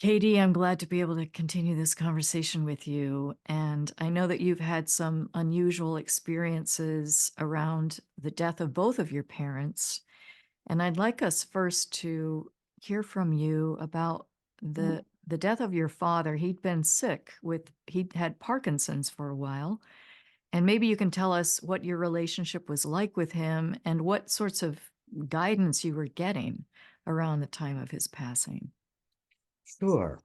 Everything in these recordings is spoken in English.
Katie, I'm glad to be able to continue this conversation with you. And I know that you've had some unusual experiences around the death of both of your parents. And I'd like us first to hear from you about the death of your father. He'd been sick he'd had Parkinson's for a while. And maybe you can tell us what your relationship was like with him and what sorts of guidance you were getting around the time of his passing. Sure.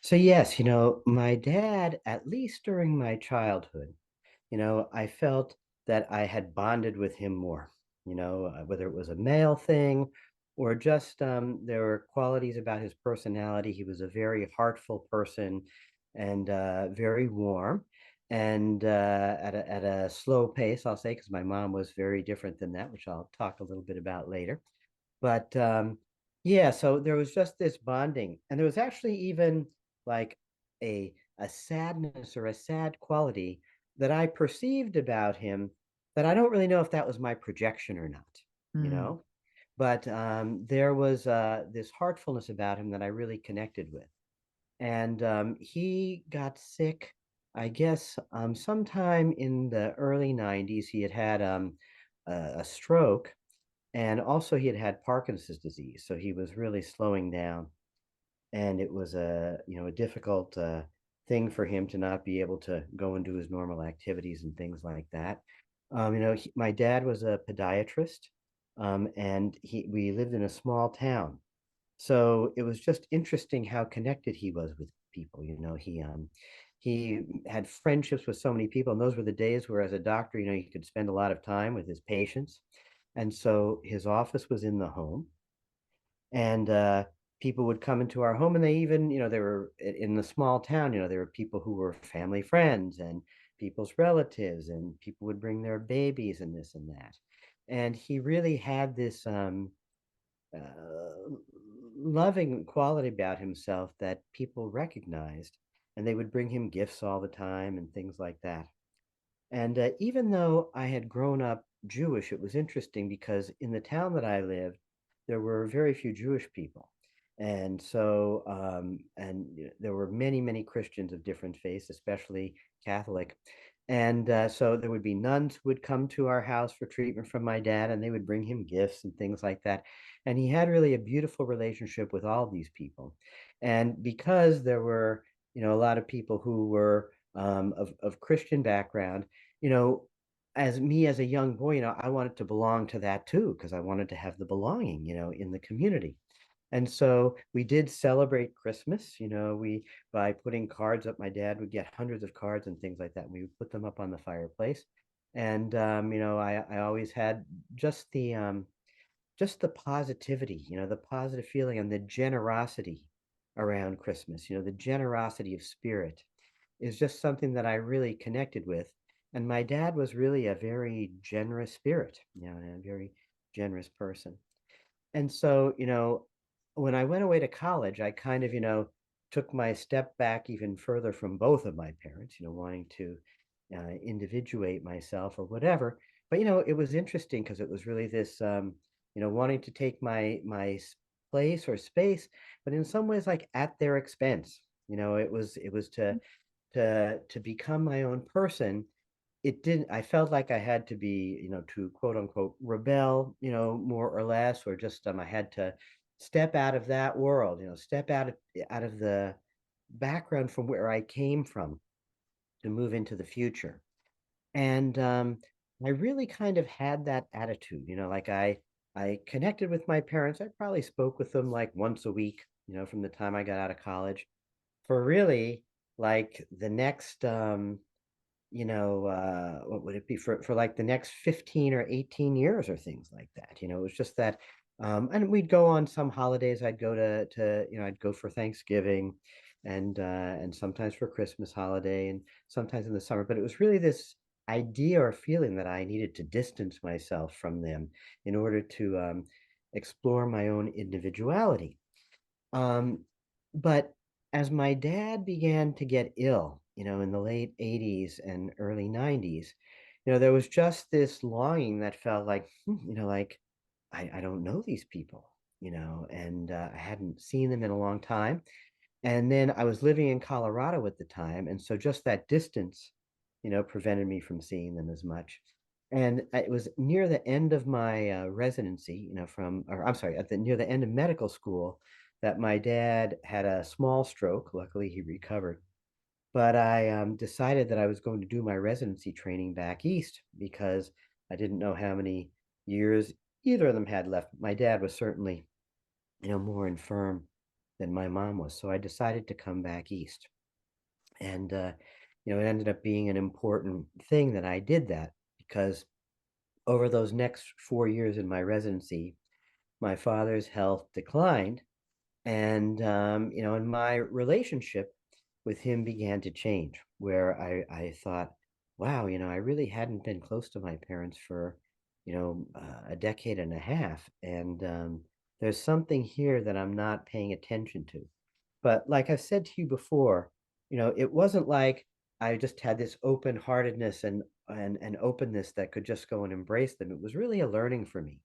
So yes, my dad, at least during my childhood, I felt that I had bonded with him more, whether it was a male thing or just there were qualities about his personality. He was a very heartful person and very warm and at a slow pace, I'll say, because my mom was very different than that, which I'll talk a little bit about later. But yeah, so there was just this bonding, and there was actually even like a sadness or a sad quality that I perceived about him that I don't really know if that was my projection or not, you Mm. know. But there was this heartfulness about him that I really connected with, and he got sick. I guess sometime in the early '90s, he had had a stroke, and also he had had Parkinson's disease, so he was really slowing down, and it was a difficult thing for him to not be able to go and do his normal activities and things like that. My dad was a podiatrist, and we lived in a small town, so it was just interesting how connected he was with people. He had friendships with so many people, and those were the days where, as a doctor, you could spend a lot of time with his patients. And so his office was in the home, and people would come into our home, and they even, they were in the small town, there were people who were family friends and people's relatives, and people would bring their babies and this and that. And he really had this uh, loving quality about himself that people recognized, and they would bring him gifts all the time and things like that. And even though I had grown up Jewish, it was interesting because in the town that I lived, there were very few Jewish people. And so, there were many, many Christians of different faiths, especially Catholic. And so there would be nuns who would come to our house for treatment from my dad, and they would bring him gifts and things like that. And he had really a beautiful relationship with all these people. And because there were, a lot of people who were of Christian background, you know, as me as a young boy, I wanted to belong to that too, because I wanted to have the belonging, in the community. And so we did celebrate Christmas, we by putting cards up, my dad would get hundreds of cards and things like that. And we would put them up on the fireplace. And I always had just the positivity, the positive feeling and the generosity around Christmas, the generosity of spirit is just something that I really connected with. And my dad was really a very generous spirit, and a very generous person. And so, when I went away to college, I kind of, took my step back even further from both of my parents, wanting to individuate myself or whatever. But, it was interesting because it was really this, wanting to take my place or space, but in some ways, like at their expense. It was to become my own person. It didn't I felt like I had to be, to quote unquote rebel, more or less, or just I had to step out of that world, step out of the background from where I came from to move into the future. And I really kind of had that attitude, like I connected with my parents. I probably spoke with them like once a week, from the time I got out of college, for really like the next what would it be, for like the next 15 or 18 years or things like that. It was just that, and we'd go on some holidays. I'd go I'd go for Thanksgiving, and sometimes for Christmas holiday, and sometimes in the summer. But it was really this idea or feeling that I needed to distance myself from them in order to explore my own individuality. Um, but as my dad began to get ill, in the late '80s and early '90s, there was just this longing that felt like, like I don't know these people, and I hadn't seen them in a long time. And then I was living in Colorado at the time, and so just that distance, prevented me from seeing them as much. And it was near the end of my residency, or I'm sorry, near the end of medical school, that my dad had a small stroke. Luckily, he recovered. But I decided that I was going to do my residency training back east because I didn't know how many years either of them had left. My dad was certainly, more infirm than my mom was. So I decided to come back east. And, it ended up being an important thing that I did that because over those next 4 years in my residency, my father's health declined. And, and my relationship with him began to change, where I thought, wow, I really hadn't been close to my parents for, a decade and a half. And there's something here that I'm not paying attention to. But like I've said to you before, it wasn't like I just had this open heartedness and openness that could just go and embrace them. It was really a learning for me.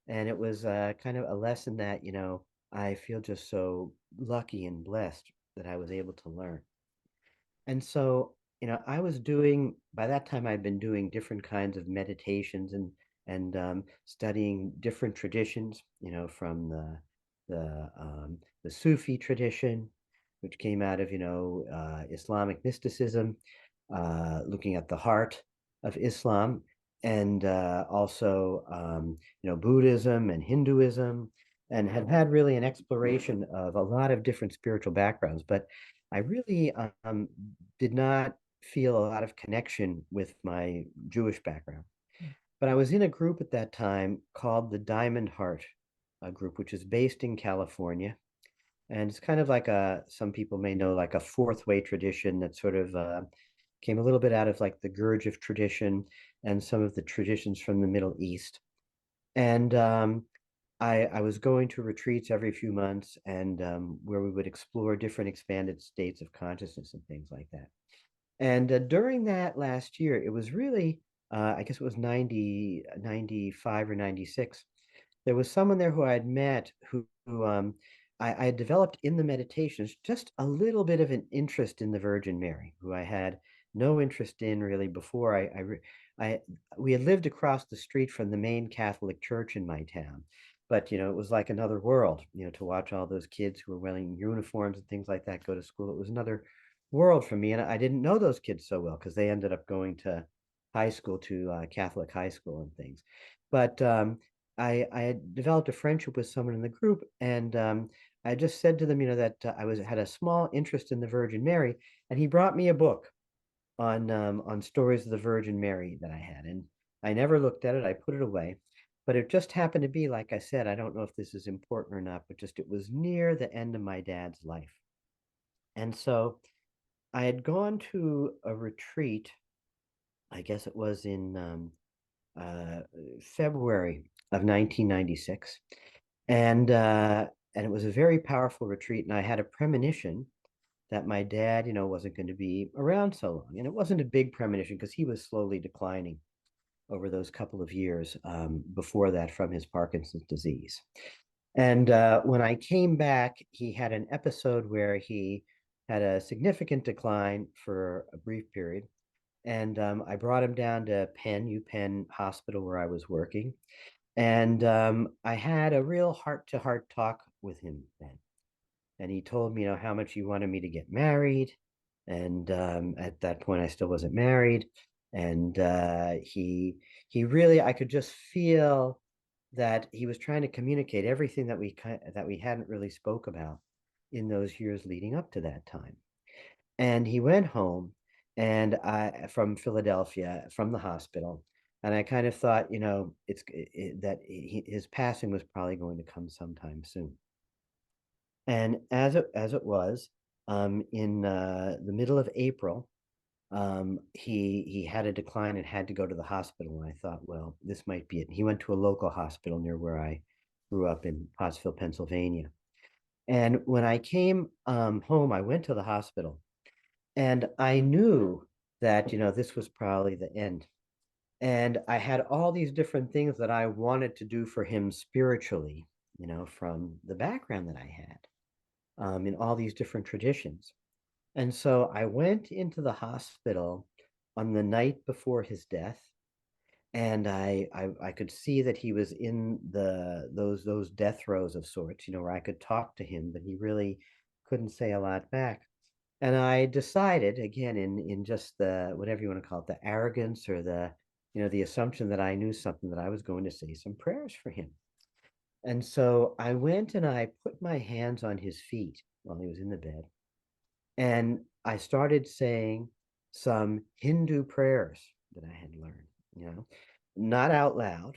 And it was kind of a lesson that, I feel just so lucky and blessed that I was able to learn. And so, I was doing, by that time, I'd been doing different kinds of meditations and studying different traditions, from the Sufi tradition, which came out of, Islamic mysticism, looking at the heart of Islam, and also, Buddhism and Hinduism, and have had really an exploration of a lot of different spiritual backgrounds. But I really did not feel a lot of connection with my Jewish background. But I was in a group at that time called the Diamond Heart group, which is based in California. And it's kind of like some people may know, like a fourth way tradition that sort of came a little bit out of like the Gurdjieff tradition and some of the traditions from the Middle East. And I was going to retreats every few months and where we would explore different expanded states of consciousness and things like that. And during that last year, it was really, I guess it was 95 or 96. There was someone there who I had met who I had developed in the meditations just a little bit of an interest in the Virgin Mary, who I had no interest in really before. I we had lived across the street from the main Catholic church in my town, but it was like another world, to watch all those kids who were wearing uniforms and things like that go to school. It was another world for me, and I didn't know those kids so well because they ended up going to high school, to Catholic high school and things. But I had developed a friendship with someone in the group, and I just said to them, that I had a small interest in the Virgin Mary, and he brought me a book on stories of the Virgin Mary that I had, and I never looked at it. I put it away, but it just happened to be, like I said, I don't know if this is important or not, but just it was near the end of my dad's life, and so I had gone to a retreat. I guess it was in uh, February of 1996, and it was a very powerful retreat. And I had a premonition that my dad, wasn't going to be around so long, and it wasn't a big premonition because he was slowly declining over those couple of years before that from his Parkinson's disease. And when I came back, he had an episode where he had a significant decline for a brief period. And I brought him down to UPenn Hospital where I was working. And I had a real heart to heart talk with him then. And he told me, how much he wanted me to get married. And at that point, I still wasn't married. And he really, I could just feel that he was trying to communicate everything that we hadn't really spoke about in those years leading up to that time. And he went home and I from Philadelphia, from the hospital, and I kind of thought, his passing was probably going to come sometime soon. And as it was, in the middle of April, he had a decline and had to go to the hospital. And I thought, well, this might be it. He went to a local hospital near where I grew up in Pottsville, Pennsylvania. And when I came home, I went to the hospital and I knew that, this was probably the end. And I had all these different things that I wanted to do for him spiritually, from the background that I had. in all these different traditions. And so I went into the hospital on the night before his death, and I could see that he was in those death throes of sorts, where I could talk to him, but he really couldn't say a lot back. And I decided, again, in just the whatever you want to call it, the arrogance or the assumption that I knew something, that I was going to say some prayers for him. And so I went and I put my hands on his feet while he was in the bed, and I started saying some Hindu prayers that I had learned, not out loud.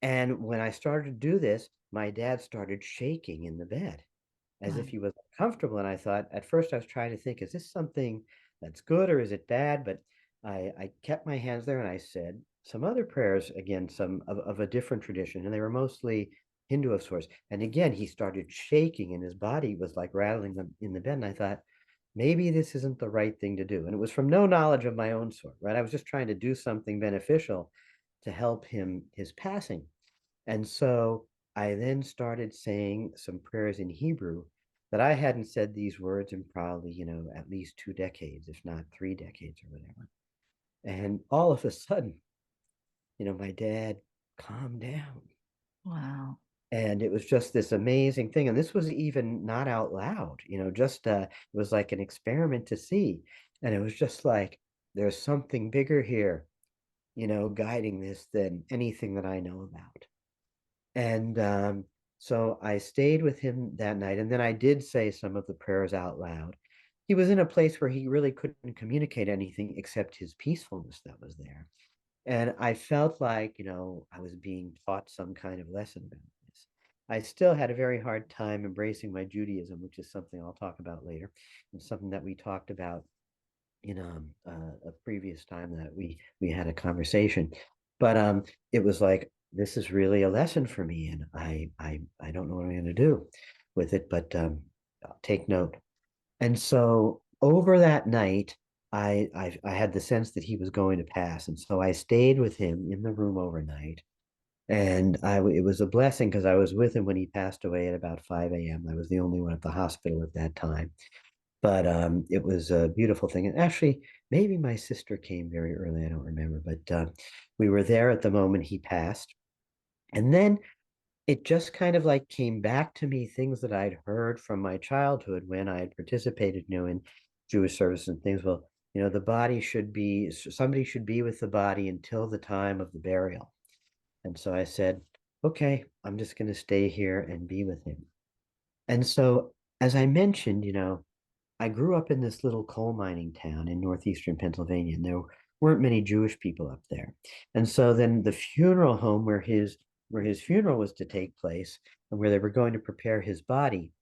And when I started to do this, my dad started shaking in the bed as if Wow. he was uncomfortable. And I thought, at first, I was trying to think, is this something that's good or is it bad? But I kept my hands there and I said some other prayers, again, some of a different tradition, and they were mostly Hindu of sorts. And again, he started shaking and his body was like rattling in the bed. And I thought, maybe this isn't the right thing to do. And it was from no knowledge of my own sort, right? I was just trying to do something beneficial to help him, his passing. And so I then started saying some prayers in Hebrew that I hadn't said these words in probably, at least 2 decades, if not 3 decades or whatever. And all of a sudden, my dad calmed down. Wow. And it was just this amazing thing. And this was even not out loud, just it was like an experiment to see. And it was just like, there's something bigger here, guiding this than anything that I know about. And so I stayed with him that night. And then I did say some of the prayers out loud. He was in a place where he really couldn't communicate anything except his peacefulness that was there. And I felt like, I was being taught some kind of lesson about this. I still had a very hard time embracing my Judaism, which is something I'll talk about later, and something that we talked about in a previous time that we had a conversation. But it was like, this is really a lesson for me, and I don't know what I'm going to do with it, but I'll take note. And so over that night, I had the sense that he was going to pass, and so I stayed with him in the room overnight. And it was a blessing because I was with him when he passed away at about 5 a.m. I was the only one at the hospital at that time. But it was a beautiful thing. And actually, maybe my sister came very early. I don't remember, but we were there at the moment he passed. And then it just kind of like came back to me, things that I'd heard from my childhood when I had participated, in Jewish service and things. Well, the body should be, somebody should be with the body until the time of the burial. And so I said, okay, I'm just going to stay here and be with him. And so, as I mentioned, I grew up in this little coal mining town in northeastern Pennsylvania, and there weren't many Jewish people up there. And so then the funeral home where his funeral was to take place and where they were going to prepare his body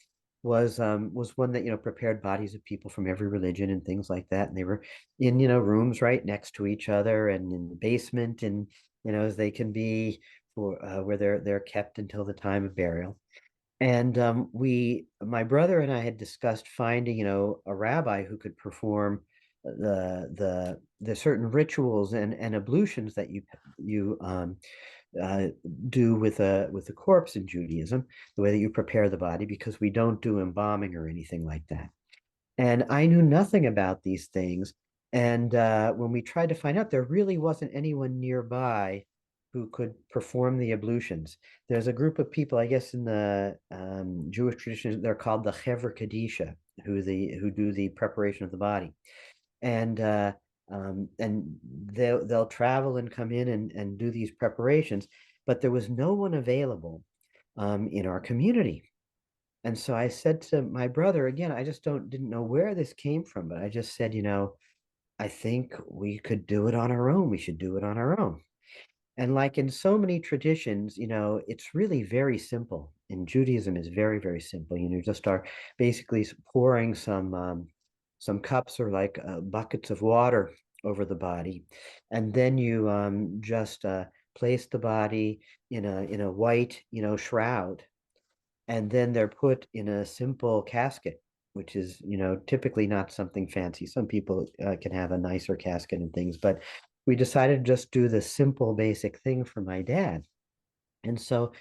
was one that prepared bodies of people from every religion and things like that. And they were in rooms right next to each other and in the basement, and as they can be for where they're kept until the time of burial. And my brother and I had discussed finding, a rabbi who could perform the certain rituals and ablutions that you uh, do with a corpse in Judaism, the way that you prepare the body, because we don't do embalming or anything like that. And I knew nothing about these things. And when we tried to find out, there really wasn't anyone nearby who could perform the ablutions. There's a group of people, I guess, in the Jewish tradition, they're called the Chevra Kadisha, who do the preparation of the body, and they'll travel and come in and do these preparations, but there was no one available in our community. And so I said to my brother, again, I just didn't know where this came from, but I just said, I think we could do it on our own. We should do it on our own. And like in so many traditions, it's really very simple. In Judaism is very, very simple. Just are basically pouring some cups or like buckets of water over the body, and then you just place the body in a white, shroud, and then they're put in a simple casket, which is typically not something fancy. Some people can have a nicer casket and things, but we decided to just do the simple basic thing for my dad. And so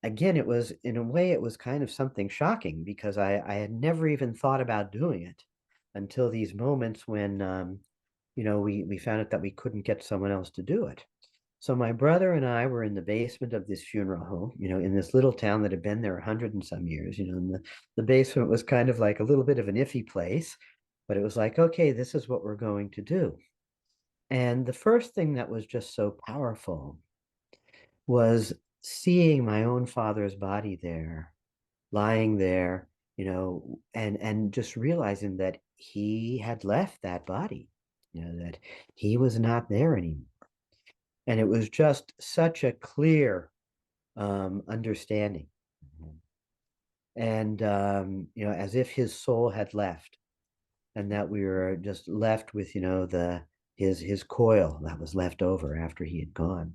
again, it was in a way, it was kind of something shocking because I had never even thought about doing it until these moments when, we found out that we couldn't get someone else to do it. So my brother and I were in the basement of this funeral home, in this little town that had been there 100 and some years, and the basement was kind of like a little bit of an iffy place, but it was like, okay, this is what we're going to do. And the first thing that was just so powerful was seeing my own father's body there, lying there, and just realizing that he had left that body, that he was not there anymore. And it was just such a clear understanding. And, as if his soul had left and that we were just left with, his coil that was left over after he had gone.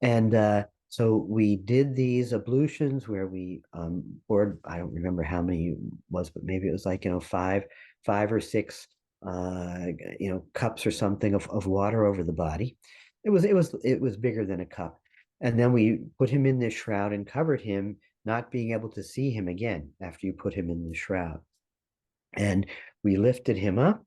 And so we did these ablutions where we poured, I don't remember how many it was, but maybe it was like, five or six, cups or something of water over the body. It was bigger than a cup. And then we put him in this shroud and covered him, not being able to see him again after you put him in the shroud. And we lifted him up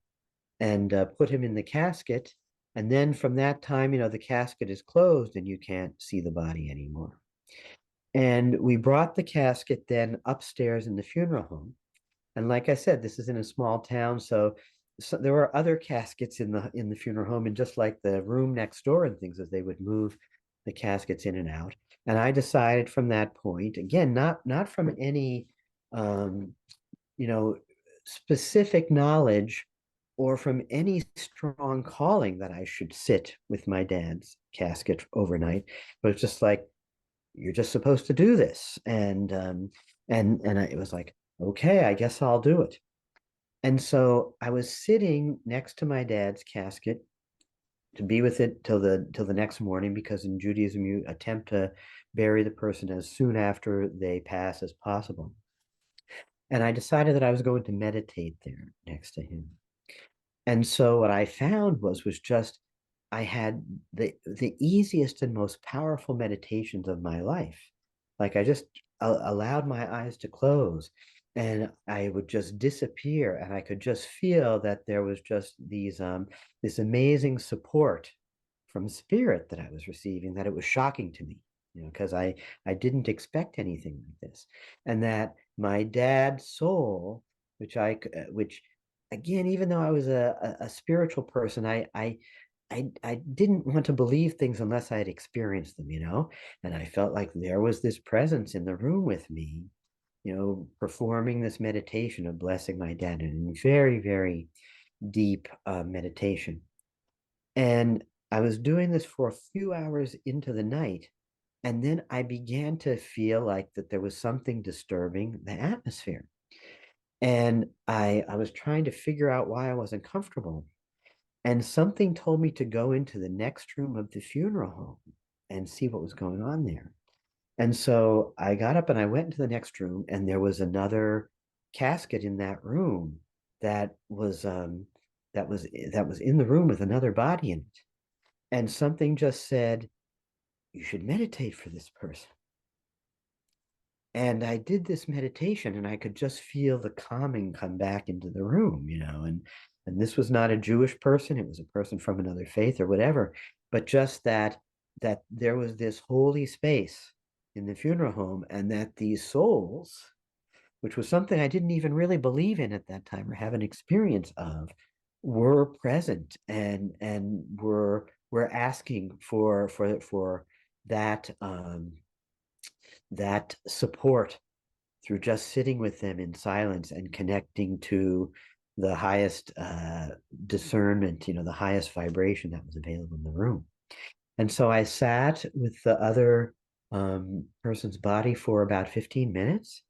and put him in the casket. And then from that time, the casket is closed and you can't see the body anymore. And we brought the casket then upstairs in the funeral home. And like I said, this is in a small town, so there were other caskets in the funeral home, and just like the room next door and things, as they would move the caskets in and out. And I decided from that point, again, not from any um, you know, specific knowledge or from any strong calling that I should sit with my dad's casket overnight, but it's just like you're just supposed to do this, it was like, okay, I guess I'll do it. And so I was sitting next to my dad's casket to be with it till the next morning, because in Judaism you attempt to bury the person as soon after they pass as possible. And I decided that I was going to meditate there next to him. And so what I found was just I had the easiest and most powerful meditations of my life. Like I just allowed my eyes to close and I would just disappear, and I could just feel that there was just this amazing support from spirit that I was receiving, that it was shocking to me, because I didn't expect anything like this. And that my dad's soul, which again, even though I was a spiritual person, I didn't want to believe things unless I had experienced them. And I felt like there was this presence in the room with me, performing this meditation of blessing my dad, in very, very deep meditation. And I was doing this for a few hours into the night. And then I began to feel like that there was something disturbing the atmosphere. And I was trying to figure out why I wasn't comfortable. And something told me to go into the next room of the funeral home and see what was going on there. And so I got up and I went into the next room, and there was another casket in that room that was that was in the room with another body in it. And something just said, you should meditate for this person. And I did this meditation and I could just feel the calming come back into the room, and this was not a Jewish person, it was a person from another faith or whatever, but just that there was this holy space in the funeral home, and that these souls, which was something I didn't even really believe in at that time or have an experience of, were present and were asking for that that support through just sitting with them in silence and connecting to the highest discernment, the highest vibration that was available in the room. And so I sat with the other person's body for about 15 minutes,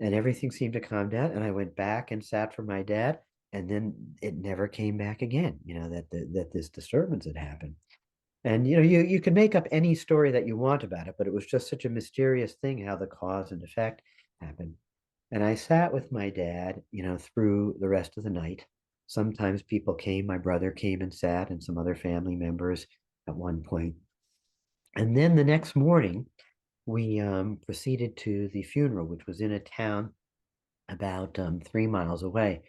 and everything seemed to calm down. And I went back and sat for my dad, and then it never came back again, that this disturbance had happened. And you can make up any story that you want about it, but it was just such a mysterious thing how the cause and effect happened. And I sat with my dad, through the rest of the night. Sometimes people came, my brother came and sat, and some other family members at one point. And then the next morning, we proceeded to the funeral, which was in a town about 3 miles away,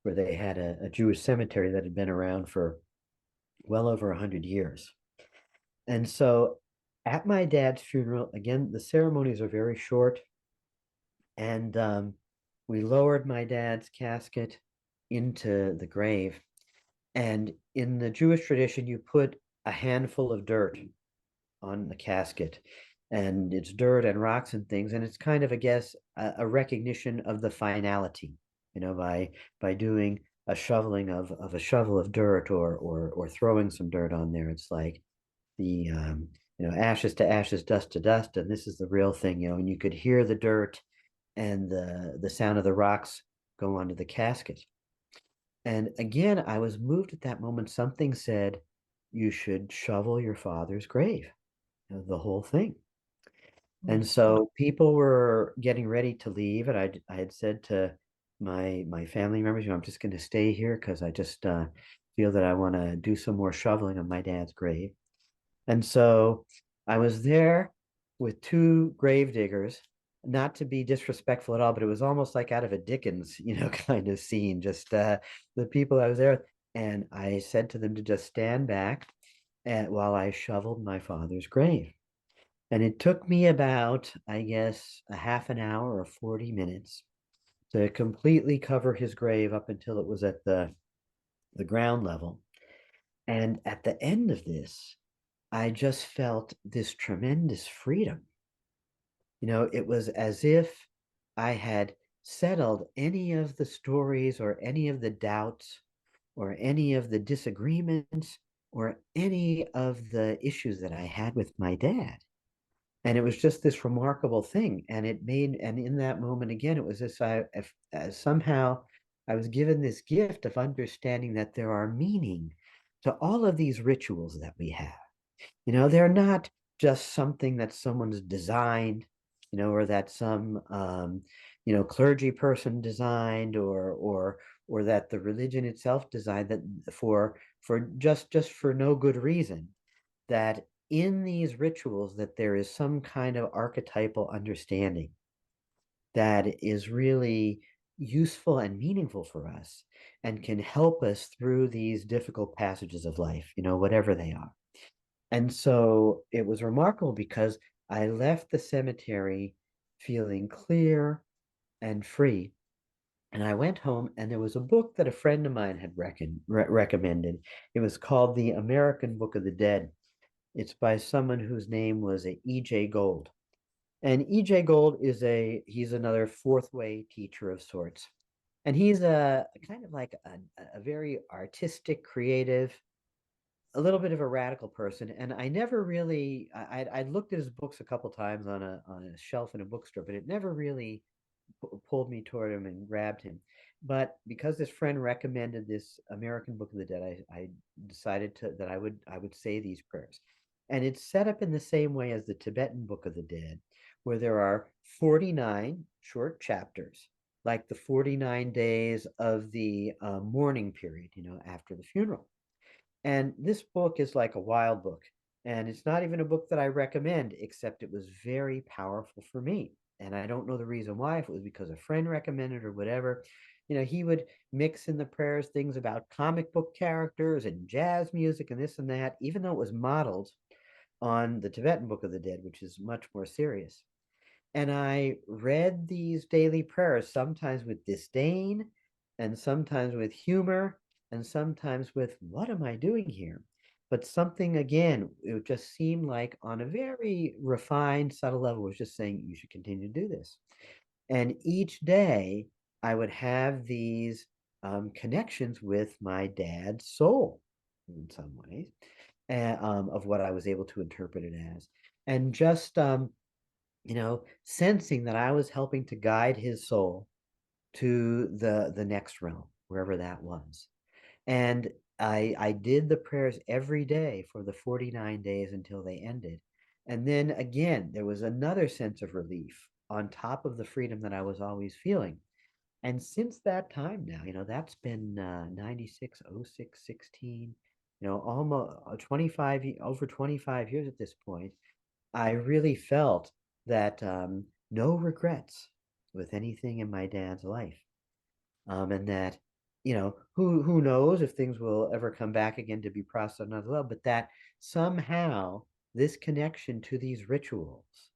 where they had a Jewish cemetery that had been around for well over 100 years. And so at my dad's funeral, again, the ceremonies are very short. And we lowered my dad's casket into the grave. And in the Jewish tradition, you put a handful of dirt on the casket, and it's dirt and rocks and things. And it's kind of, I guess, a recognition of the finality, by doing a shoveling of a shovel of dirt, or throwing some dirt on there. It's like the ashes to ashes, dust to dust, and this is the real thing, and you could hear the dirt and the sound of the rocks go onto the casket. And again, I was moved at that moment. Something said, you should shovel your father's grave, the whole thing. And Mm. so people were getting ready to leave, and I had said to my family members, I'm just going to stay here because I just feel that I want to do some more shoveling of my dad's grave. And so I was there with two grave diggers, not to be disrespectful at all, but it was almost like out of a Dickens, kind of scene, just the people I was there with. And I said to them to just stand back while I shoveled my father's grave. And it took me about, I guess, a half an hour or 40 minutes to completely cover his grave up until it was at the ground level. And at the end of this, I just felt this tremendous freedom. It was as if I had settled any of the stories, or any of the doubts, or any of the disagreements, or any of the issues that I had with my dad. And it was just this remarkable thing. And in that moment, again, it was this, as somehow I was given this gift of understanding that there are meaning to all of these rituals that we have. They're not just something that someone's designed, or that some clergy person designed, or that the religion itself designed, that for just for no good reason. That in these rituals, that there is some kind of archetypal understanding that is really useful and meaningful for us, and can help us through these difficult passages of life, whatever they are. And so it was remarkable because I left the cemetery feeling clear and free. And I went home, and there was a book that a friend of mine had recommended. It was called The American Book of the Dead. It's by someone whose name was E.J. Gold. And E.J. Gold he's another fourth way teacher of sorts. And he's a kind of like a very artistic, creative, a little bit of a radical person. And I never really, I looked at his books a couple times on a shelf in a bookstore, but it never really pulled me toward him and grabbed him. But because this friend recommended this American Book of the Dead, I decided that I would say these prayers. And it's set up in the same way as the Tibetan Book of the Dead, where there are 49 short chapters, like the 49 days of the mourning period, after the funeral. And this book is like a wild book. And it's not even a book that I recommend, except it was very powerful for me. And I don't know the reason why, if it was because a friend recommended or whatever. He would mix in the prayers things about comic book characters and jazz music and this and that, even though it was modeled on the Tibetan Book of the Dead, which is much more serious. And I read these daily prayers, sometimes with disdain, and sometimes with humor, and sometimes with, what am I doing here? But something, again, it just seemed like on a very refined, subtle level, was just saying, you should continue to do this. And each day I would have these connections with my dad's soul in some ways, of what I was able to interpret it as. And just sensing that I was helping to guide his soul to the next realm, wherever that was. And I did the prayers every day for the 49 days until they ended. And then again, there was another sense of relief on top of the freedom that I was always feeling. And since that time now, that's been 96, oh 06, 16, almost over 25 years at this point. I really felt that no regrets with anything in my dad's life, and that who knows if things will ever come back again to be processed on another level, but that somehow this connection to these rituals,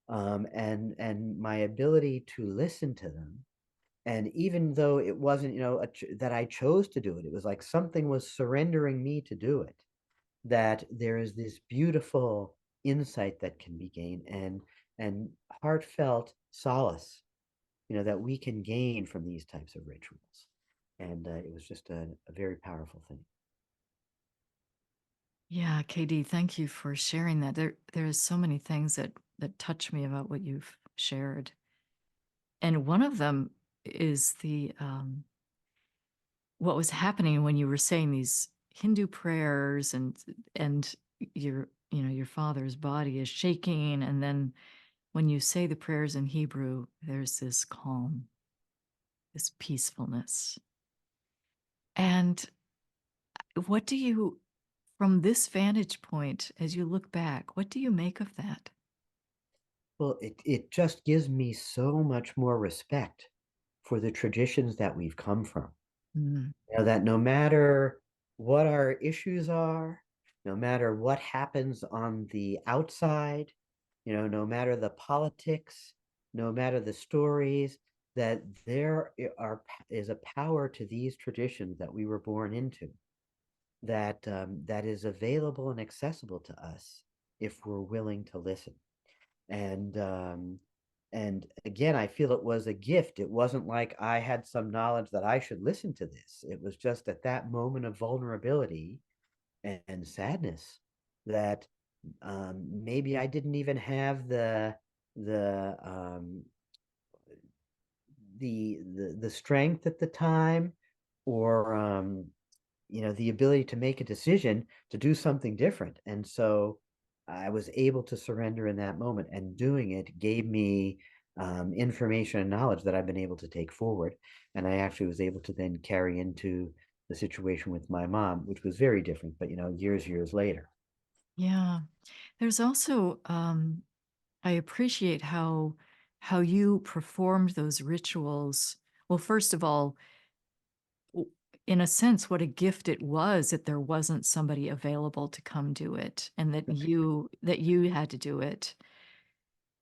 and my ability to listen to them, and even though it wasn't that I chose to do it, it was like something was surrendering me to do it, that there is this beautiful insight that can be gained, and heartfelt solace, that we can gain from these types of rituals. And it was just a very powerful thing. Yeah, KD, thank you for sharing that. There's so many things that touch me about what you've shared. And one of them is the what was happening when you were saying these Hindu prayers, and your father's body is shaking, and then when you say the prayers in Hebrew, there's this calm, this peacefulness. And what do you, from this vantage point, as you look back, what do you make of that? Well, it just gives me so much more respect for the traditions that we've come from. Mm, That no matter what our issues are, no matter what happens on the outside, no matter the politics, no matter the stories, that is a power to these traditions that we were born into, that is available and accessible to us if we're willing to listen. And again, I feel it was a gift. It wasn't like I had some knowledge that I should listen to this. It was just at that moment of vulnerability and sadness that maybe I didn't even have the the strength at the time, or the ability to make a decision to do something different. And so I was able to surrender in that moment, and doing it gave me information and knowledge that I've been able to take forward. And I actually was able to then carry into the situation with my mom, which was very different, but years later. yeah. There's also I appreciate how you performed those rituals. Well, first of all, w- in a sense, what a gift it was that there wasn't somebody available to come do it, and that you had to do it,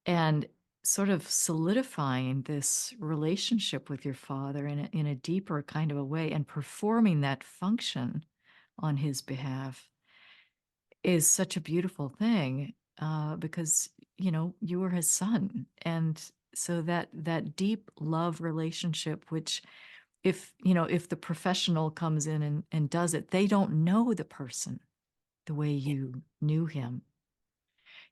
and sort of solidifying this relationship with your father in a deeper kind of a way, and performing that function on his behalf is such a beautiful thing, because you were his son, and so that deep love relationship, which if the professional comes in and does it, they don't know the person the way you knew him.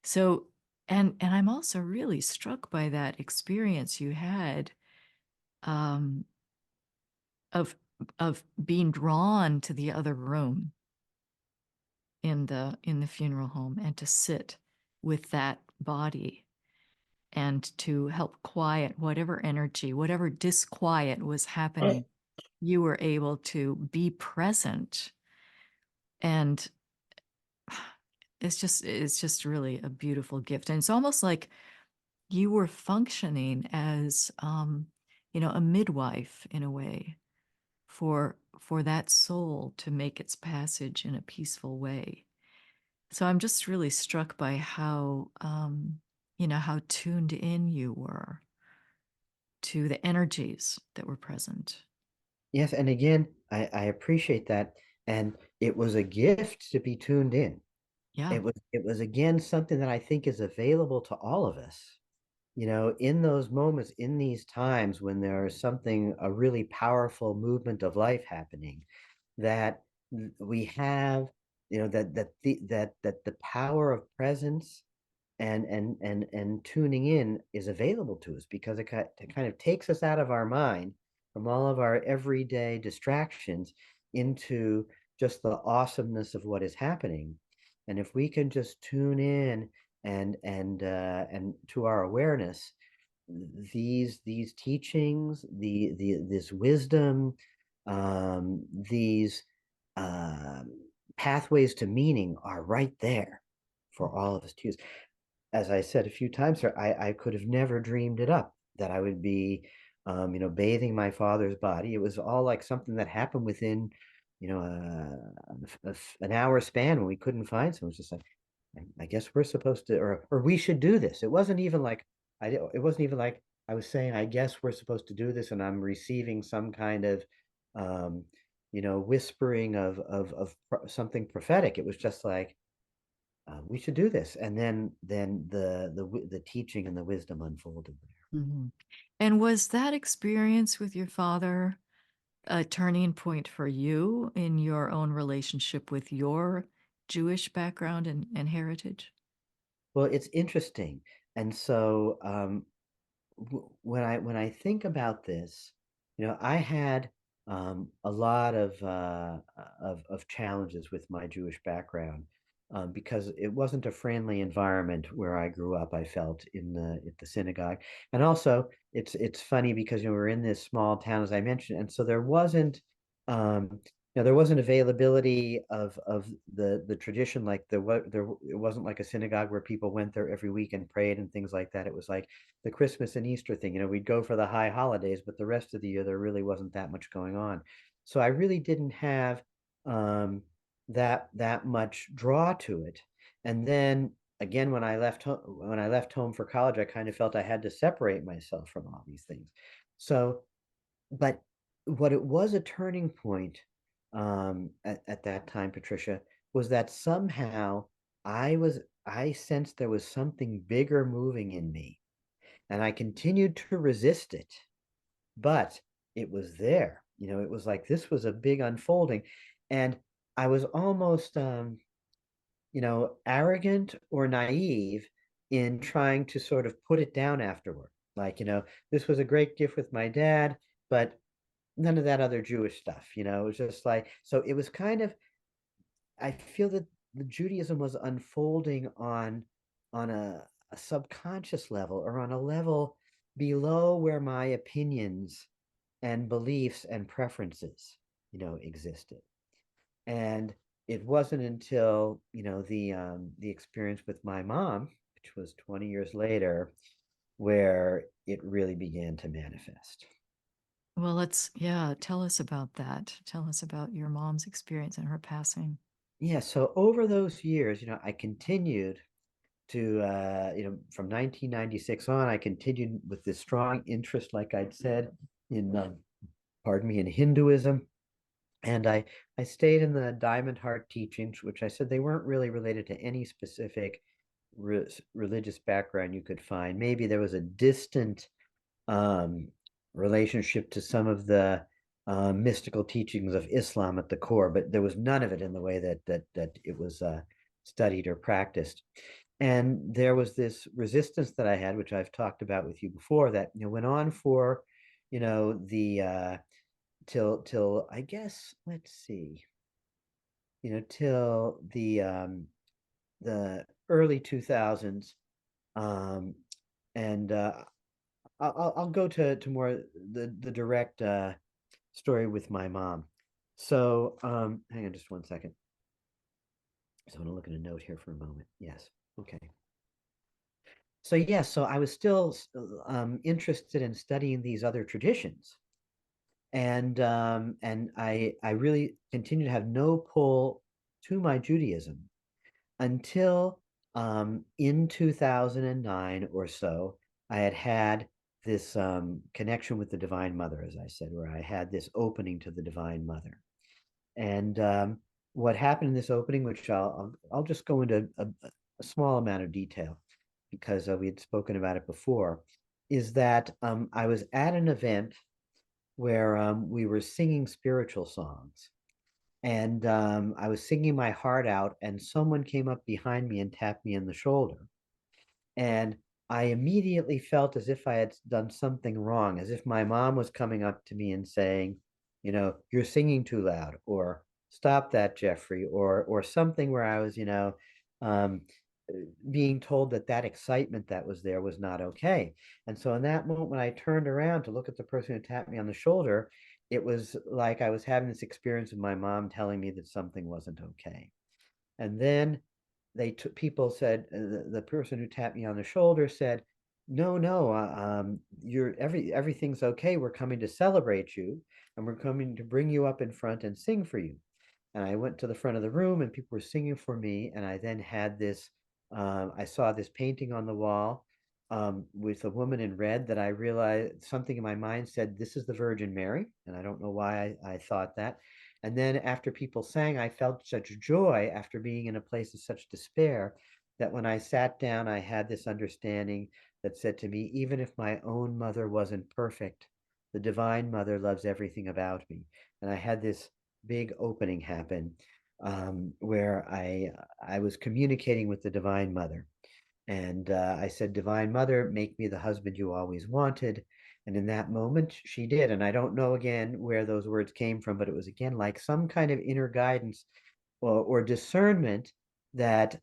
So, and I'm also really struck by that experience you had, um, of of being drawn to the other room in the funeral home, and to sit with that body, and to help quiet whatever energy, whatever disquiet was happening. You were able to be present, and it's just really a beautiful gift. And it's almost like you were functioning as a midwife in a way, for that soul to make its passage in a peaceful way. So I'm just really struck by how tuned in you were to the energies that were present. Yes, and again, I appreciate that. And it was a gift to be tuned in. Yeah. It was again something that I think is available to all of us. In those moments, in these times when there is something, a really powerful movement of life happening, that we have, that the power of presence and tuning in is available to us, because it kind of takes us out of our mind from all of our everyday distractions into just the awesomeness of what is happening. And if we can just tune in and to our awareness, these teachings, this wisdom, these um, pathways to meaning are right there for all of us to use. as I said a few times, sir, I could have never dreamed it up that I would be, bathing my father's body. It was all like something that happened within, an hour span when we couldn't find someone. It was just like, I guess we're supposed to, or we should do this. It wasn't even like I was saying, I guess we're supposed to do this, and I'm receiving some kind of, um, whispering of something prophetic. It was just like, we should do this, and then the teaching and the wisdom unfolded there. Mhm. And was that experience with your father a turning point for you in your own relationship with your Jewish background and heritage? Well, it's interesting, and so when I think about this, I had a lot of challenges with my Jewish background because it wasn't a friendly environment where I grew up. I felt in the synagogue, and also it's funny because we're in this small town as I mentioned, and so um, there wasn't availability of the tradition like there it wasn't like a synagogue where people went there every week and prayed and things like that. It was like the Christmas and Easter thing. We'd go for the high holidays, but the rest of the year there really wasn't that much going on. So I really didn't have um, that much draw to it. And then again, when I left home for college, I kind of felt I had to separate myself from all these things. So, but what it was a turning point at that time, Patricia, was that somehow I sensed there was something bigger moving in me, and I continued to resist it, but it was there. It was like this was a big unfolding, and I was almost, arrogant or naive in trying to sort of put it down afterward. Like, this was a great gift with my dad, but none of that other Jewish stuff. It was just like, so it was kind of, I feel that the Judaism was unfolding on a subconscious level or on a level below where my opinions and beliefs and preferences, existed. And it wasn't until, the experience with my mom, which was 20 years later, where it really began to manifest. Well, yeah, tell us about that. Tell us about your mom's experience and her passing. Yeah, so over those years, I continued to from 1996 on, I continued with this strong interest, like I'd said, in pardon me, in Hinduism. And I stayed in the Diamond Heart teachings, which I said they weren't really related to any specific religious background you could find. Maybe there was a distant um, relationship to some of the mystical teachings of Islam at the core, but there was none of it in the way that it was studied or practiced. And there was this resistance that I had, which I've talked about with you before, that went on for, the till I guess let's see, till the early 2000s, um, and I'll go to more the direct story with my mom. So hang on just one second. So I'm gonna look at a note here for a moment. Yes. Okay. So yes, so I was still interested in studying these other traditions, and I really continue to have no pull to my Judaism until in 2009 or so, I had this connection with the Divine Mother, as I said, where I had this opening to the Divine Mother. And what happened in this opening, which I'll just go into a small amount of detail because we had spoken about it before, is that I was at an event where we were singing spiritual songs, and I was singing my heart out, and someone came up behind me and tapped me in the shoulder. And I immediately felt as if I had done something wrong, as if my mom was coming up to me and saying, you're singing too loud, or stop that, Jeffrey, or something where I was, um, being told that that excitement that was there was not okay. And so in that moment, when I turned around to look at the person who tapped me on the shoulder, it was like I was having this experience of my mom telling me that something wasn't okay. And then people said, the person who tapped me on the shoulder said, "No, no, everything's okay. We're coming to celebrate you, and we're coming to bring you up in front and sing for you." And I went to the front of the room, and people were singing for me. And I then had this, I saw this painting on the wall, with a woman in red, that I realized something in my mind said, "This is the Virgin Mary." And I don't know why I thought that. And then after people sang, I felt such joy after being in a place of such despair, that when I sat down, I had this understanding that said to me, even if my own mother wasn't perfect, the Divine Mother loves everything about me. And I had this big opening happen, where I was communicating with the Divine Mother. And I said, "Divine Mother, make me the husband you always wanted." And in that moment, she did. And I don't know again where those words came from, but it was again like some kind of inner guidance, or discernment, that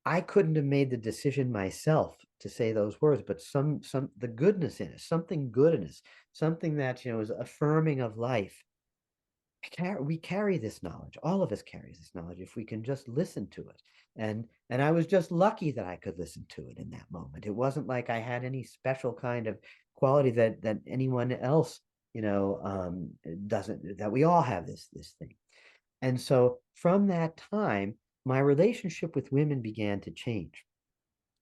I couldn't have made the decision myself to say those words, but some the goodness in us, something good in us, something that is affirming of life. We carry this knowledge. All of us carries this knowledge if we can just listen to it. And I was just lucky that I could listen to it in that moment. It wasn't like I had any special kind of quality that anyone else, doesn't, that we all have this thing. And so from that time, my relationship with women began to change.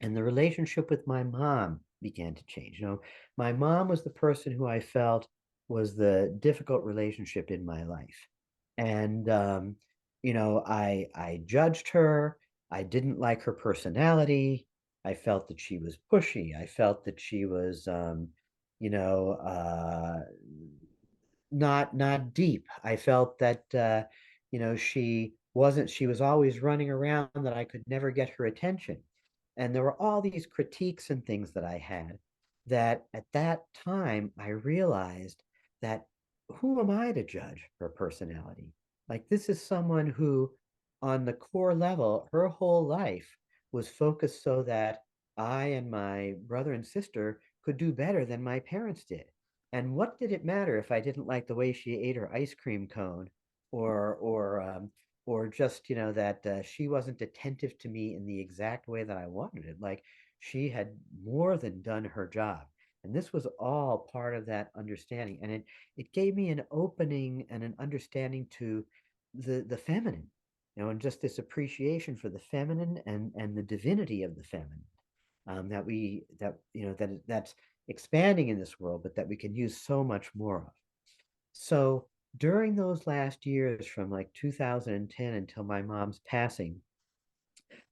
And the relationship with my mom began to change. My mom was the person who I felt was the difficult relationship in my life. And I judged her. I didn't like her personality. I felt that she was pushy. I felt that she was you know not deep. I felt that she was always running around, that I could never get her attention. And there were all these critiques and things that I had, that at that time I realized that, who am I to judge her personality? Like, this is someone who, on the core level, her whole life was focused so that I and my brother and sister could do better than my parents did. And what did it matter if I didn't like the way she ate her ice cream cone, or just, that she wasn't attentive to me in the exact way that I wanted it? Like, she had more than done her job. And this was all part of that understanding. And it gave me an opening and an understanding to the feminine, and just this appreciation for the feminine, and the divinity of the feminine, that's expanding in this world, but that we can use so much more of. So during those last years, from like 2010 until my mom's passing,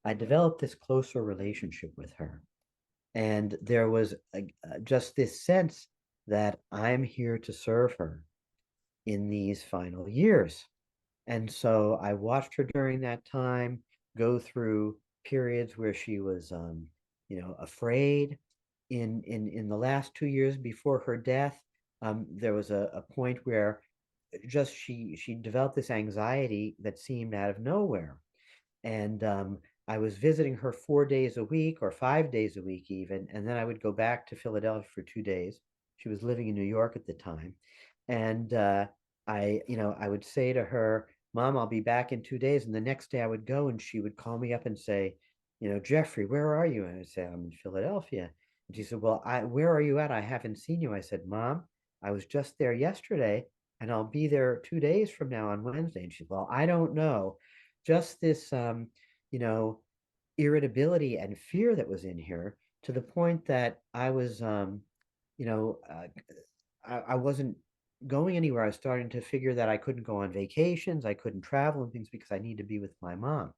I developed this closer relationship with her. And there was just this sense that I'm here to serve her in these final years. And so I watched her during that time go through periods where she was, afraid. In the last 2 years before her death, there was a point where just she developed this anxiety that seemed out of nowhere. And I was visiting her 4 days a week, or 5 days a week even, and then I would go back to Philadelphia for 2 days. She was living in New York at the time. And I would say to her, "Mom, I'll be back in 2 days." And the next day I would go, and she would call me up and say, "Jeffrey, where are you?" And I would say, "I'm in Philadelphia." And she said, "Well, where are you at? I haven't seen you." I said, "Mom, I was just there yesterday, and I'll be there 2 days from now on Wednesday." And she said, "Well, I don't know." Just this, you know, irritability and fear that was in here, to the point that I was, you know, uh, I wasn't going anywhere. I was starting to figure that I couldn't go on vacations, I couldn't travel and things, because I need to be with my mom.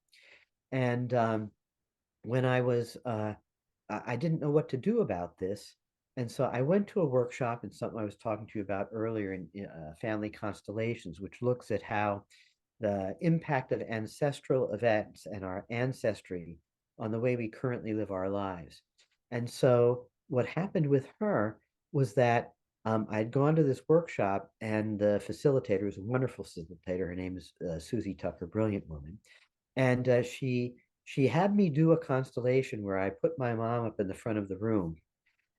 And when I was, I didn't know what to do about this. And so I went to a workshop, and something I was talking to you about earlier, in family constellations, which looks at how the impact of ancestral events and our ancestry on the way we currently live our lives. And so what happened with her was that, I'd gone to this workshop, and the facilitator was a wonderful facilitator. Her name is Susie Tucker, brilliant woman. And she had me do a constellation where I put my mom up in the front of the room,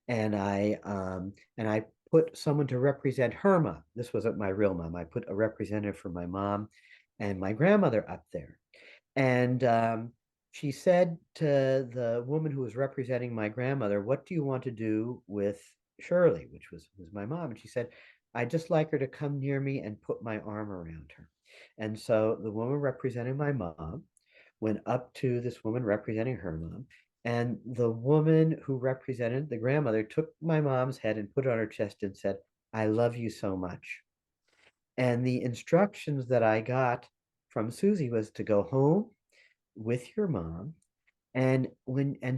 and I put someone to represent her mom. This wasn't my real mom. I put a representative for my mom and my grandmother up there. And she said to the woman who was representing my grandmother, "What do you want to do with Shirley?" Which was my mom. And she said, "I'd just like her to come near me and put my arm around her." And so the woman representing my mom went up to this woman representing her mom. And the woman who represented the grandmother took my mom's head and put it on her chest and said, "I love you so much." And the instructions that I got from Susie was to go home with your mom and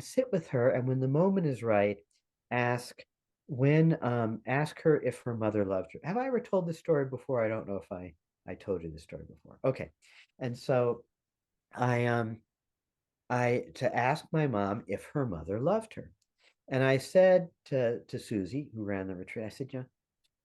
sit with her, and when the moment is right, ask ask her if her mother loved her. Have I ever told this story before? I don't know if I told you this story before. Okay. And so I to ask my mom if her mother loved her. And I said to Susie, who ran the retreat, I said,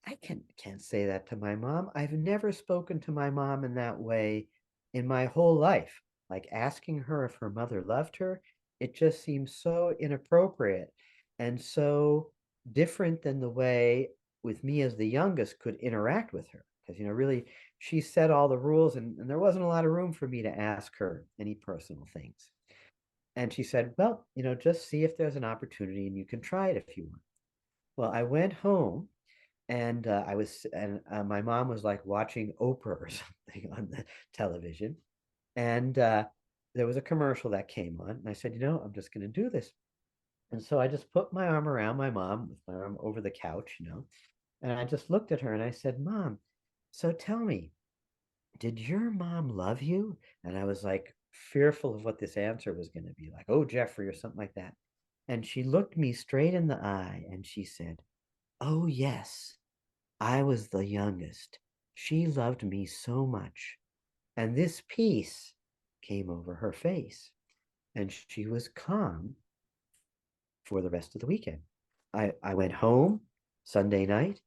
I can't say that to my mom. I've never spoken to my mom in that way in my whole life. Like asking her if her mother loved her, it just seems so inappropriate and so different than the way with me as the youngest could interact with her. Because, really, she set all the rules and there wasn't a lot of room for me to ask her any personal things. And she said, "Well, just see if there's an opportunity and you can try it if you want." Well, I went home and my mom was like watching Oprah or something on the television, and there was a commercial that came on, and I said, I'm just going to do this. And so I just put my arm around my mom with my arm over the couch, and I just looked at her and I said, "Mom, so tell me, did your mom love you?" And I was like fearful of what this answer was going to be, like, "Oh, Jeffrey," or something like that. And she looked me straight in the eye and she said, "Oh, yes. I was the youngest. She loved me so much." And this peace came over her face, and she was calm for the rest of the weekend. I went home Sunday night.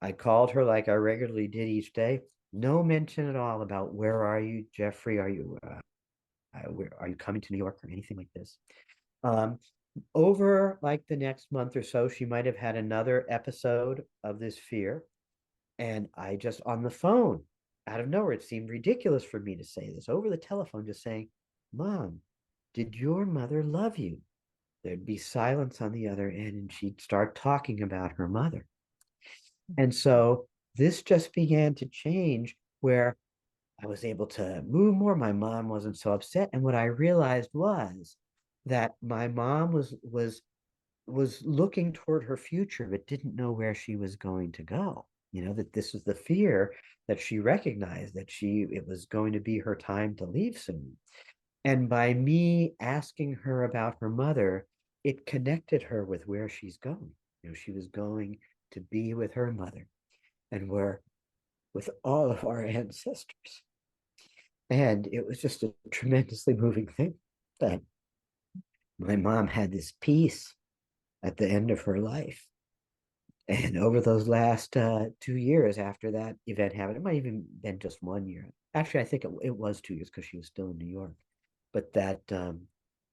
I called her like I regularly did each day. No mention at all about where are you, Jeffrey? Are you coming to New York or anything like this? Um, Over like the next month or so, she might have had another episode of this fear. And I just on the phone, out of nowhere, it seemed ridiculous for me to say this over the telephone, just saying, "Mom, did your mother love you?" There'd be silence on the other end, and she'd start talking about her mother. And so this just began to change where I was able to move more. My mom wasn't so upset. And what I realized was that my mom was looking toward her future, but didn't know where she was going to go. That this was the fear that she recognized that it was going to be her time to leave soon. And by me asking her about her mother, it connected her with where she's going. She was going to be with her mother and we're with all of our ancestors. And it was just a tremendously moving thing that my mom had this peace at the end of her life. And over those last 2 years after that event happened, it might even been just 1 year. Actually, I think it was 2 years because she was still in New York. But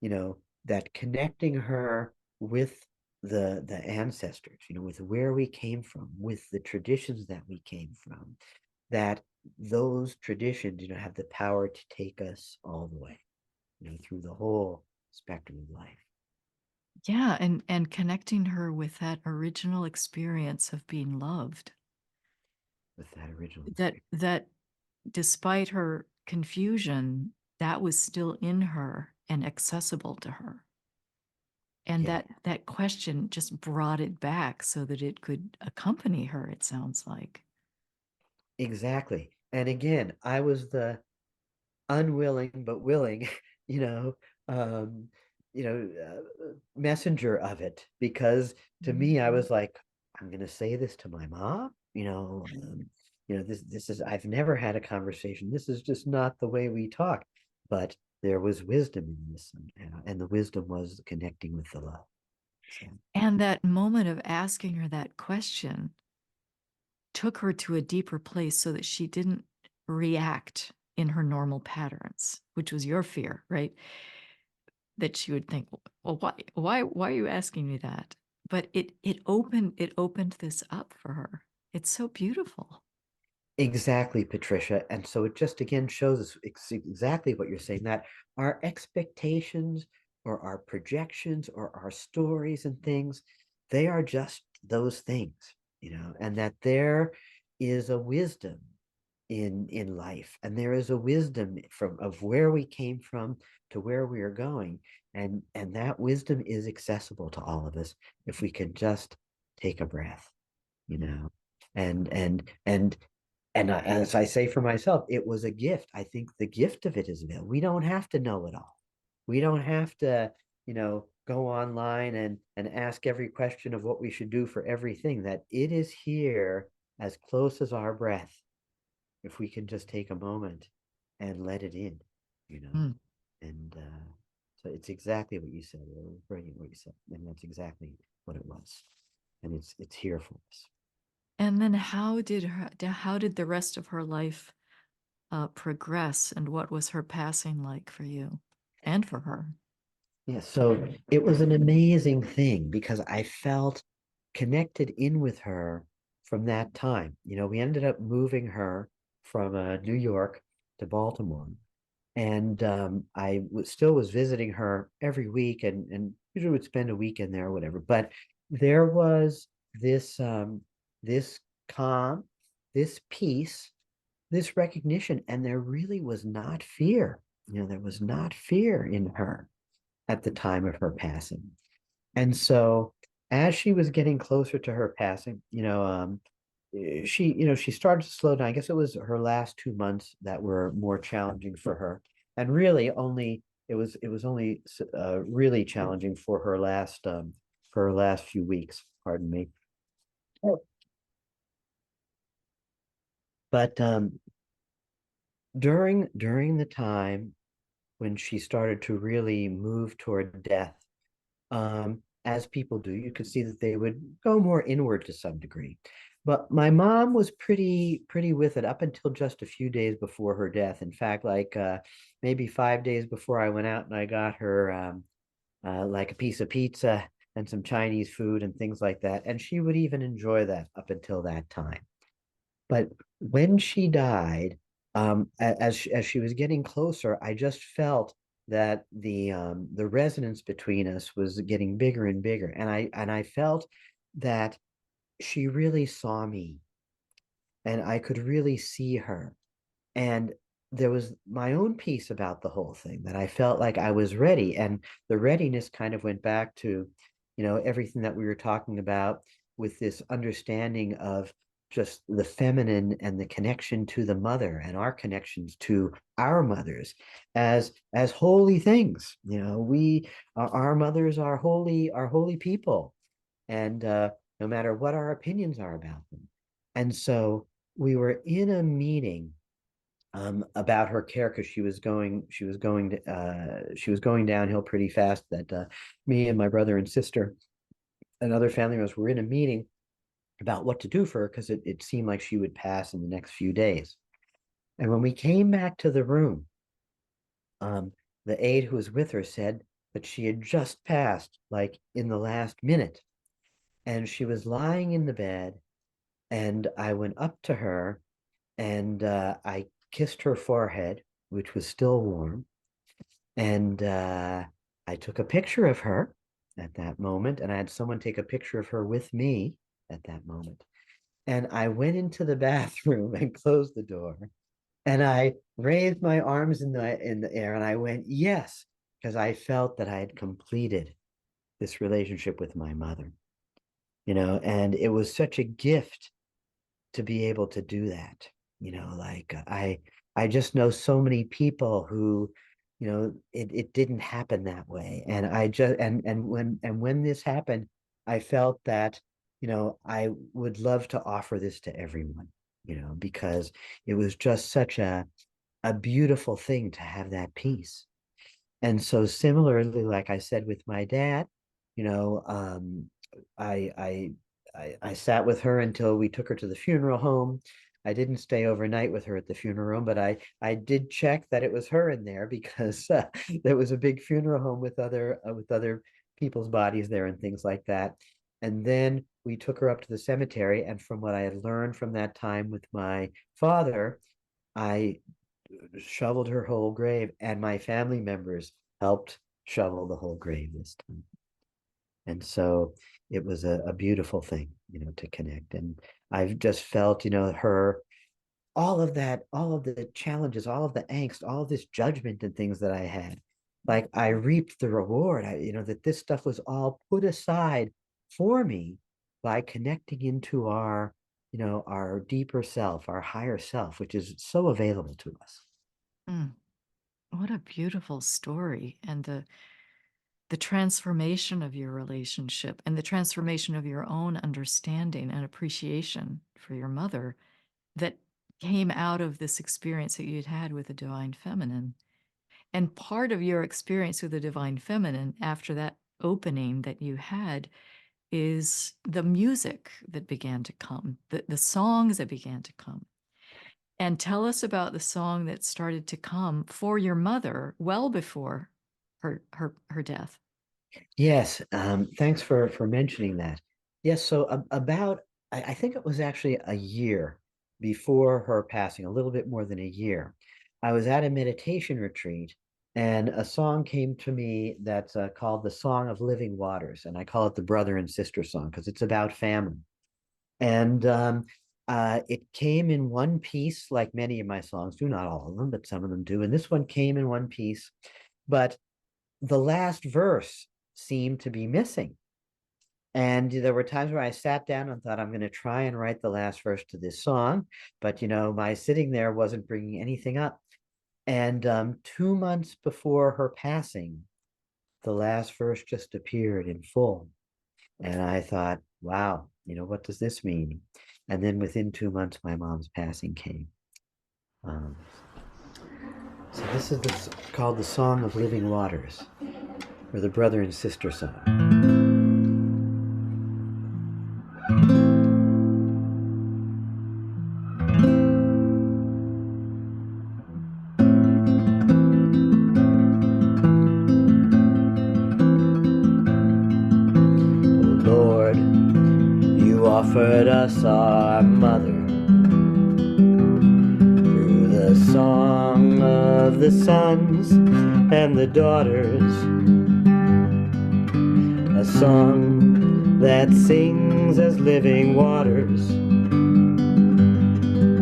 you know, that connecting her with the ancestors, with where we came from, with the traditions that we came from, that those traditions, have the power to take us all the way, through the whole spectrum of life Yeah, and connecting her with that original experience of being loved. with that original experience. That despite her confusion, that was still in her and accessible to her. And Yeah. that question just brought it back so that it could accompany her, it sounds like. Exactly. And again, I was the unwilling but willing, you know, um, messenger of it because to me, I Mhm. was like, I'm going to say this to my mom, this is I've never had a conversation. This is just not the way we talk. But there was wisdom in this, and the wisdom was connecting with the love. So And that moment of asking her that question took her to a deeper place so that she didn't react in her normal patterns, which was your fear, right? That she would think, "Well, why are you asking me that?" But it opened this up for her. It's so beautiful. Exactly, Patricia. And so it just again shows us exactly what you're saying, that our expectations or our projections or our stories and things, they are just those things, and that there is a wisdom in life, and there is a wisdom from of where we came from to where we are going. And that wisdom is accessible to all of us if we can just take a breath, you know. And as I say for myself, it was a gift. I think the gift of it is available. We don't have to know it all. We don't have to, go online and ask every question of what we should do for everything. That it is here as close as our breath, if we can just take a moment and let it in, you know. Mm. And so it's exactly what you said. It was brilliant what you said, and that's exactly what it was. And it's here for us. And then how did the rest of her life progress, and what was her passing like for you and for her? Yeah, so it was an amazing thing because I felt connected in with her from that time. We ended up moving her from New York to Baltimore, and still was visiting her every week, and usually would spend a weekend there or whatever. But there was this calm, this peace, this recognition, and there really was not fear. There was not fear in her at the time of her passing. And so as she was getting closer to her passing, she started to slow down. I guess it was her last 2 months that were more challenging for her. And really only it was only really challenging for her last few weeks, pardon me. But during the time when she started to really move toward death, as people do, you could see that they would go more inward to some degree. But my mom was pretty with it up until just a few days before her death. In fact, like maybe 5 days before I went out and I got her like a piece of pizza and some Chinese food and things like that. And she would even enjoy that up until that time. But when she died, as she was getting closer, I just felt that the resonance between us was getting bigger and bigger, and I felt that she really saw me, and I could really see her, and there was my own piece about the whole thing, that I felt like I was ready. And the readiness kind of went back to, everything that we were talking about with this understanding of just the feminine and the connection to the mother and our connections to our mothers as holy things. We our mothers are holy people, and no matter what our opinions are about them. And so we were in a meeting about her care, because she was going downhill pretty fast. That me and my brother and sister and other family members were in a meeting about what to do for her, because it seemed like she would pass in the next few days. And when we came back to the room, um, the aide who was with her said that she had just passed, like in the last minute, and she was lying in the bed. And I went up to her, and I kissed her forehead, which was still warm. And I took a picture of her at that moment, and I had someone take a picture of her with me at that moment. And I went into the bathroom and closed the door. And I raised my arms in the air, and I went, yes, because I felt that I had completed this relationship with my mother, and it was such a gift to be able to do that. Like I just know so many people who, it didn't happen that way. And I just and when this happened, I felt that, I would love to offer this to everyone, because it was just such a beautiful thing to have that peace. And so similarly, like I said with my dad, you know, I I I sat with her until we took her to the funeral home. I didn't stay overnight with her at the funeral home, but I did check that it was her in there, because there was a big funeral home with other people's bodies there and things like that. And then we took her up to the cemetery. And from what I had learned from that time with my father, I shoveled her whole grave, and my family members helped shovel the whole grave this time. And so it was a beautiful thing, to connect. And I've just felt, her all of that, all of the challenges, all of the angst, all of this judgment and things that I had, like I reaped the reward. That this stuff was all put aside for me by connecting into our deeper self, our higher self, which is so available to us. Mm, what a beautiful story. And the transformation of your relationship and the transformation of your own understanding and appreciation for your mother that came out of this experience that you'd had with the divine feminine. And part of your experience with the divine feminine after that opening that you had is the music that began to come, the songs that began to come. And tell us about the song that started to come for your mother well before her death. Yes, thanks for mentioning that. Yes, so about I think it was actually a year before her passing, a little bit more than a year. I was at a meditation retreat, and a song came to me that's called the Song of Living Waters, and I call it the brother and sister song because it's about family. And it came in one piece, like many of my songs do, not all of them, but some of them do. And this one came in one piece, but the last verse seemed to be missing. And there were times where I sat down and thought, I'm going to try and write the last verse to this song. But, my sitting there wasn't bringing anything up. And 2 months before her passing, the last verse just appeared in full. And I thought, wow, what does this mean? And then within 2 months, my mom's passing came. Um, so this is called the Song of Living Waters, or the brother and sister song. Offered us our mother through the song of the sons and the daughters, a song that sings as living waters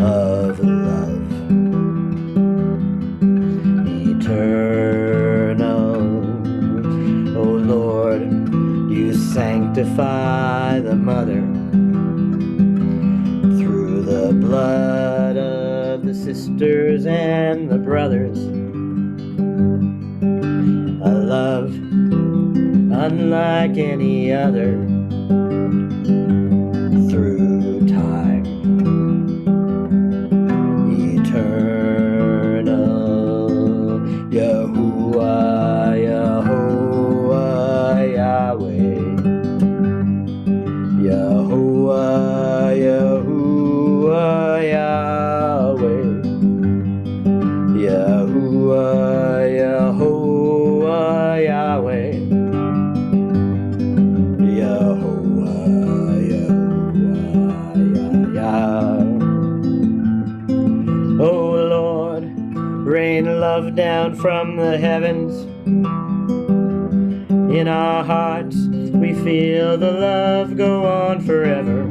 of love eternal. O Lord, you sanctify the mother the blood of the sisters and the brothers, a love unlike any other through time eternal. Yahuwah, Yahuwah, Yahweh, Yahuwah, Yahuwah, Yahweh, Yahuwah, Yahuwah, Yahweh, Yahuwah, Yahuwah, Yah. Oh Lord, rain love down from the heavens. In our hearts we feel the love go on forever.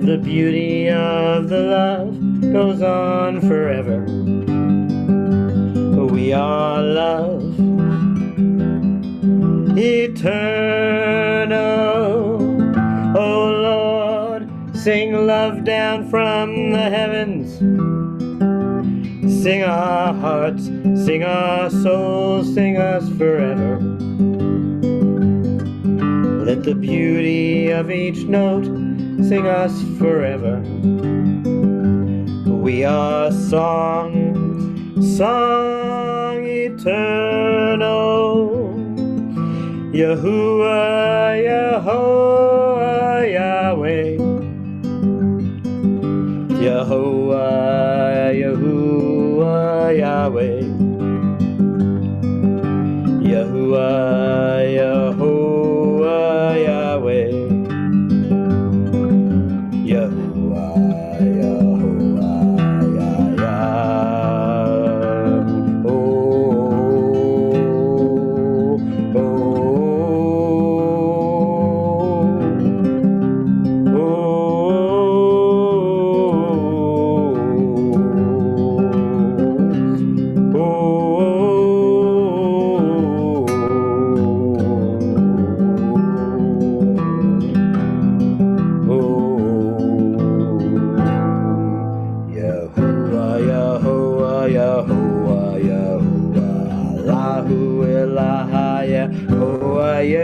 The beauty of the love goes on forever. We are love eternal. Oh Lord, sing love down from the heavens. Sing our hearts, sing our souls, sing us forever. Let the beauty of each note sing us forever. We are song, song eternal. Yahuwah, Yahuwah, Yahweh, Yahuwah, Yahuwah, Yahweh, Yahuwah, Yahuwah.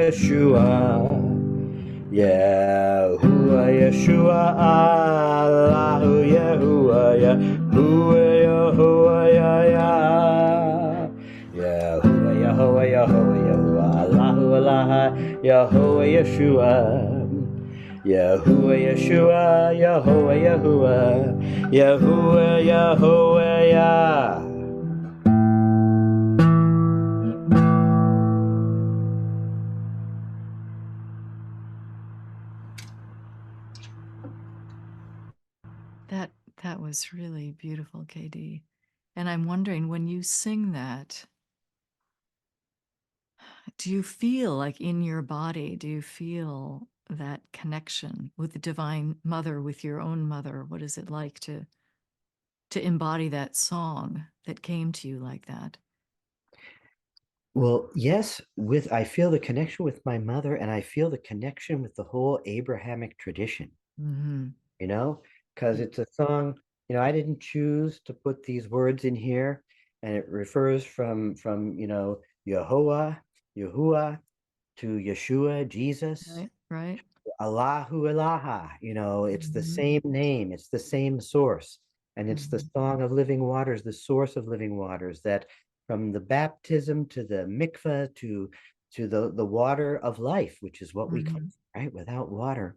Yeshua. Yahuwah Yeshua Allahu Yahuwah Yahuwah Yahuwah Yahuwah Yahuwah Yahuwah Yahuwah Allahu Allah Yahuwah Yeshua Yahuwah Yeshua Yahuwah Yahuwah Yahuwah Yahuwah Yah. That that was really beautiful, KD. And I'm wondering, when you sing that, do you feel like in your body, do you feel that connection with the Divine Mother, with your own mother? What is it like to embody that song that came to you like that? Well, yes, with I feel the connection with my mother and I feel the connection with the whole Abrahamic tradition, Mhm. you know, because it's a song, I didn't choose to put these words in here, and it refers from, Yehovah, Yahuwah to Yeshua, Jesus. Right, right. Allahu Ilaha, it's the Mhm, same name, it's the same source, and it's the mhm, song of living waters, the source of living waters, that from the baptism to the mikveh to the water of life, which is what we come mhm, from, right? Without water,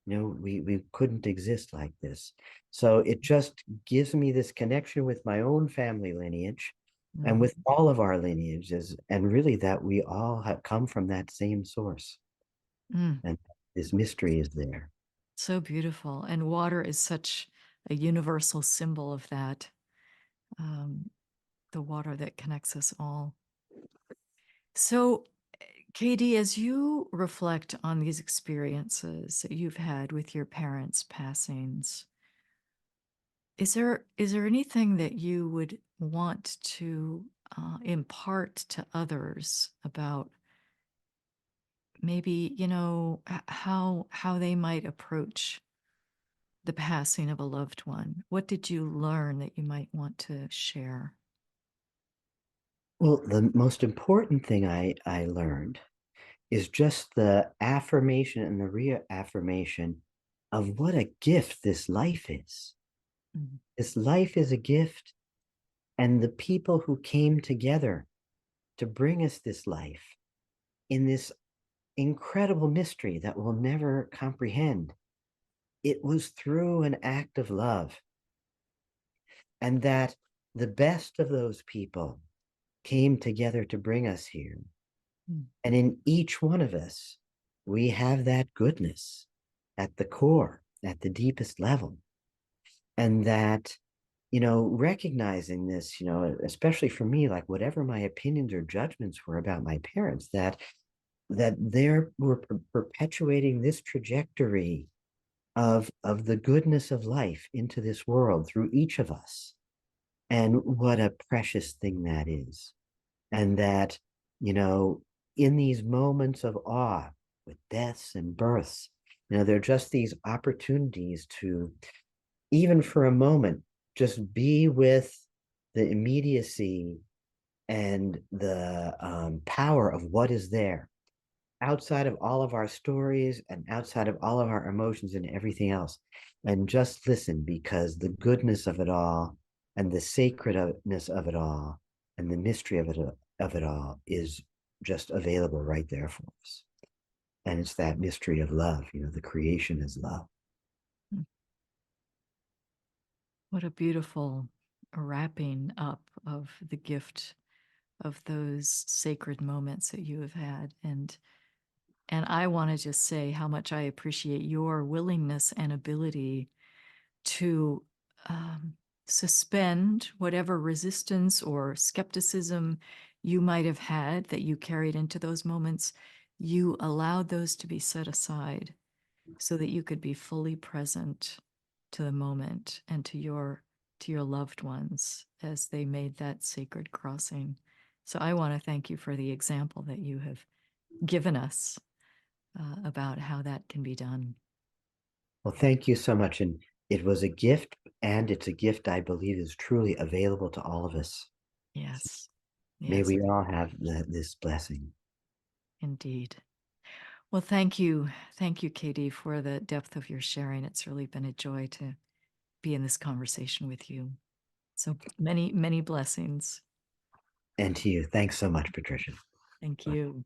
we couldn't exist like this. So it just gives me this connection with my own family lineage and mhm, with all of our lineages, and really that we all have come from that same source, mm. and this mystery is there. So beautiful, and water is such a universal symbol of that, um, the water that connects us all. So, Katie, as you reflect on these experiences that you've had with your parents' passings, is there anything that you would want to impart to others about maybe how they might approach the passing of a loved one? What did you learn that you might want to share? Well, the most important thing I learned is just the affirmation and the reaffirmation of what a gift this life is. Mhm, This life is a gift, and the people who came together to bring us this life in this incredible mystery that we'll never comprehend, it was through an act of love, and that the best of those people came together to bring us here. mm, And in each one of us, we have that goodness at the core, at the deepest level. And that, recognizing this, especially for me, like whatever my opinions or judgments were about my parents, that they're were perpetuating this trajectory of the goodness of life into this world through each of us. And what a precious thing that is. And that, you know, in these moments of awe with deaths and births, they're just these opportunities to, even for a moment, just be with the immediacy and the power of what is there outside of all of our stories and outside of all of our emotions and everything else. And just listen, because the goodness of it all and the sacredness of it all and the mystery of it all is just available right there for us. And it's that mystery of love, the creation is love. mm. What a beautiful wrapping up of the gift of those sacred moments that you have had. And I want to just say how much I appreciate your willingness and ability to um, suspend whatever resistance or skepticism you might have had that you carried into those moments. You allowed those to be set aside so that you could be fully present to the moment and to your loved ones as they made that sacred crossing. So I want to thank you for the example that you have given us about how that can be done. Well, thank you so much. And it was a gift, and it's a gift I believe is truly available to all of us. Yes. May Yes, we all have this blessing. indeed. Well, thank you. Thank you, Katie, for the depth of your sharing. It's really been a joy to be in this conversation with you. So many, many blessings. And to you, thanks so much, Patricia. Thank you.